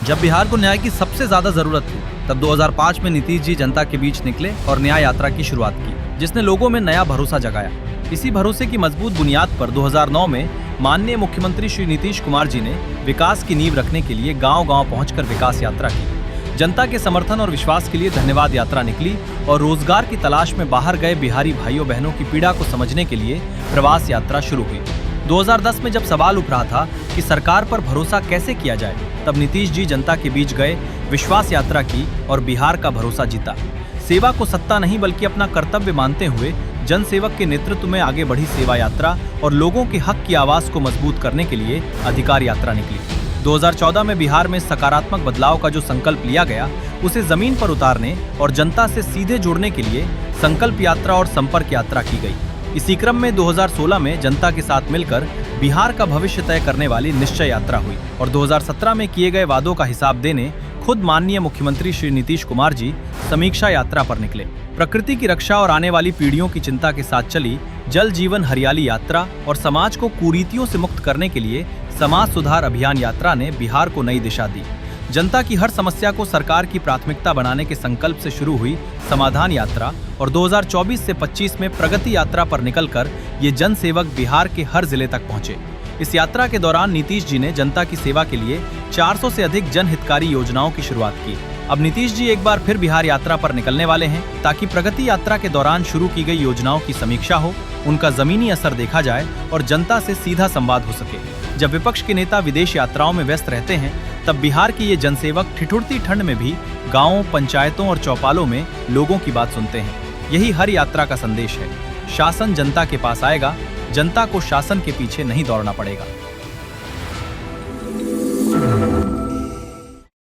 जब बिहार को न्याय की सबसे ज्यादा जरूरत थी, तब 2005 में नीतीश जी जनता के बीच निकले और न्याय यात्रा की शुरुआत की, जिसने लोगों में नया भरोसा जगाया। इसी भरोसे की मजबूत बुनियाद पर 2009 में माननीय मुख्यमंत्री श्री नीतीश कुमार जी ने विकास की नींव रखने के लिए गांव-गांव पहुंचकर विकास यात्रा की। जनता के समर्थन और विश्वास के लिए धन्यवाद यात्रा निकली और रोजगार की तलाश में बाहर गए बिहारी भाइयों बहनों की पीड़ा को समझने के लिए प्रवास यात्रा शुरू हुई। 2010 में जब सवाल उठ रहा था कि सरकार पर भरोसा कैसे किया जाए, तब नीतीश जी जनता के बीच गए, विश्वास यात्रा की और बिहार का भरोसा जीता। सेवा को सत्ता नहीं बल्कि अपना कर्तव्य मानते हुए जन सेवक के नेतृत्व में आगे बढ़ी सेवा यात्रा और लोगों के हक की आवाज को मजबूत करने के लिए अधिकार यात्रा निकली। 2014 में बिहार में सकारात्मक बदलाव का जो संकल्प लिया गया, उसे जमीन पर उतारने और जनता से सीधे जुड़ने के लिए संकल्प यात्रा और संपर्क यात्रा की गई। इसी क्रम में 2016 में जनता के साथ मिलकर बिहार का भविष्य तय करने वाली निश्चय यात्रा हुई और 2017 में किए गए वादों का हिसाब देने खुद माननीय मुख्यमंत्री श्री नीतीश कुमार जी समीक्षा यात्रा पर निकले। प्रकृति की रक्षा और आने वाली पीढ़ियों की चिंता के साथ चली जल जीवन हरियाली यात्रा और समाज को कुरीतियों से मुक्त करने के लिए समाज सुधार अभियान यात्रा ने बिहार को नई दिशा दी। जनता की हर समस्या को सरकार की प्राथमिकता बनाने के संकल्प से शुरू हुई समाधान यात्रा और 2024 से 25 में प्रगति यात्रा पर निकलकर ये जन सेवक बिहार के हर जिले तक पहुंचे। इस यात्रा के दौरान नीतीश जी ने जनता की सेवा के लिए 400 से अधिक जनहितकारी योजनाओं की शुरुआत की। अब नीतीश जी एक बार फिर बिहार यात्रा पर निकलने वाले हैं ताकि प्रगति यात्रा के दौरान शुरू की गई योजनाओं की समीक्षा हो, उनका जमीनी असर देखा जाए और जनता से सीधा संवाद हो सके। जब विपक्ष के नेता विदेश यात्राओं में व्यस्त रहते हैं, तब बिहार के ये जनसेवक ठिठुरती ठंड में भी गांवों, पंचायतों और चौपालों में लोगों की बात सुनते हैं। यही हर यात्रा का संदेश है। शासन जनता के पास आएगा, जनता को शासन के पीछे नहीं दौड़ना पड़ेगा।